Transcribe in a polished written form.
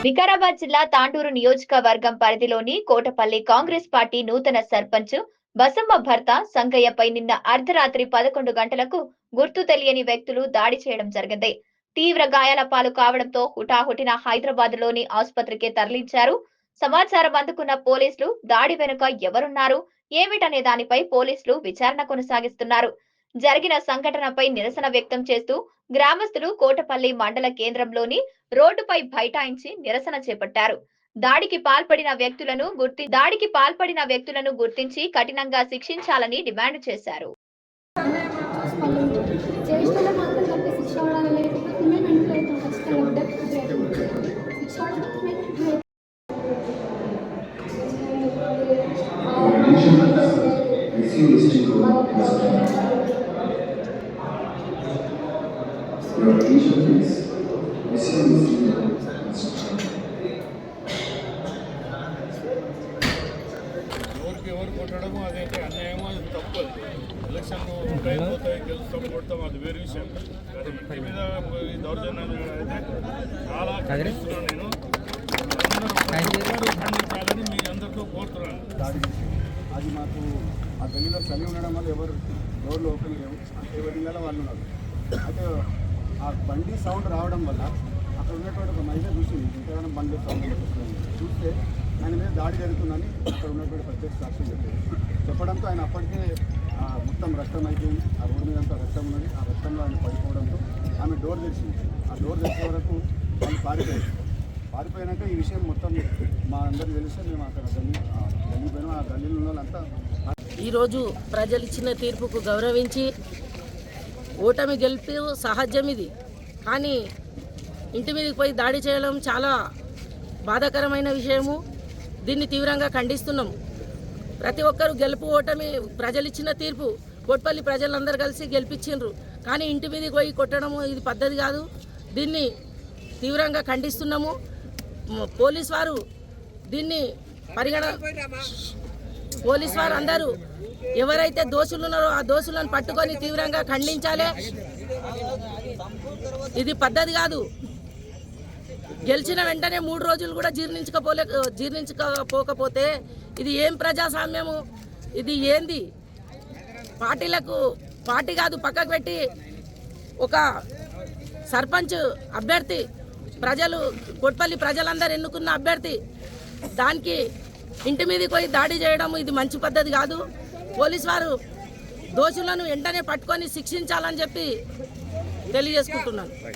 వికారాబాద్ జిల్లా తాండూరు నియోజకవర్గం పరిధిలోని కోటపల్లి కాంగ్రెస్ పార్టీ నూతన సర్పంచ్ బసమ్మ భర్త సంగయ్యపై నిన్న అర్ధరాత్రి 11 గంటలకు గుర్తు తెలియని వ్యక్తులు దాడి చేయడం జరిగింది. తీవ్ర గాయాల పాలు కావడంతో హుటాహుటిన హైదరాబాద్ లోని ఆసుపత్రికి తరలించారు. సమాచారం అందుకున్న పోలీసులు దాడి వెనుక ఎవరున్నారు ఏమిటనే దానిపై పోలీసులు విచారణ కొనసాగిస్తున్నారు. జరిగిన సంఘటనపై నిరసన వ్యక్తం చేస్తూ గ్రామస్తులు కోటపల్లి మండల కేంద్రంలోని రోడ్డుపై బైఠాయించి నిరసన చేపట్టారు. దాడికి పాల్పడిన వ్యక్తులను గుర్తించి కఠినంగా శిక్షించాలని డిమాండ్ చేశారు. ఎవరు కొట్టడము అదైతే అన్యాయమో అది తప్పు. ఎలక్షన్లు ఉంటాయి పోతాయి గెలుస్తాం కొడతాం అది వేరే విషయం. అది ఇంటి మీద ఈ దౌర్జన్యం అయితే చాలా ఖండిస్తున్నాను. నేను ఖండించాలని మీ అందరితో కోరుతున్నాను. అది మాకు ఆ గల్లీలో చలి ఉండడం వల్ల ఎవరు డోర్లు ఓపెన్ లేవు, ఎవరి నెల వాళ్ళు ఉన్నారు. అయితే ఆ బండి సౌండ్ రావడం వల్ల అక్కడ ఉన్నటువంటి ఒక మహిళ చూసింది ఇంకేమైనా బండి సౌండ్ చూస్తే ఆయన మీద దాడి జరుగుతుందని అక్కడ ఉన్నటువంటి ప్రత్యేక సాక్ష్యం చెప్పడంతో ఆయన అప్పటికే మొత్తం రక్తం అయిపోయింది. ఆ రోడ్డు మీద అంతా రక్తం ఉన్నది. ఆ రక్తంలో ఆయన పడిపోవడంతో ఆమె డోర్ తెరిచింది. ఆ డోర్ తెచ్చే వరకు వాళ్ళు పారిపోయాక ఈ విషయం మొత్తం మా అందరికి తెలిస్తే మేము అక్కడ గల్లీ పోయినాం. ఆ గల్లీలో ఉన్న వాళ్ళంతా ఈరోజు ప్రజలు ఇచ్చిన తీర్పుకు గౌరవించి ఓటమి గెలిపి సహజం ఇది, కానీ ఇంటి మీదకి పోయి దాడి చేయడం చాలా బాధాకరమైన విషయము. దీన్ని తీవ్రంగా ఖండిస్తున్నాం. ప్రతి ఒక్కరు గెలుపు ఓటమి ప్రజలు ఇచ్చిన తీర్పు, కోట్పల్లి ప్రజలందరూ కలిసి గెలిపించిండ్రు, కానీ ఇంటి మీదకి పోయి కొట్టడము ఇది పద్ధతి కాదు. దీన్ని తీవ్రంగా ఖండిస్తున్నాము. పోలీస్ వారు దీన్ని పోలీస్ వారు అందరూ ఎవరైతే దోషులు ఉన్నారో ఆ దోషులను పట్టుకొని తీవ్రంగా ఖండించాలి. ఇది పద్ధతి కాదు. గెలిచిన వెంటనే 3 రోజులు కూడా జీర్ణించకపోతే ఇది ఏం ప్రజాస్వామ్యము? ఇది ఏంది? పార్టీ కాదు పక్కకు పెట్టి ఒక సర్పంచ్ అభ్యర్థి, కోట్పల్లి ప్రజలందరూ ఎన్నుకున్న అభ్యర్థి, దానికి ఇంటి మీదకి పోయి దాడి చేయడం ఇది మంచి పద్ధతి కాదు. పోలీసు వారు దోషులను వెంటనే పట్టుకొని శిక్షించాలని చెప్పి తెలియజేసుకుంటున్నాను.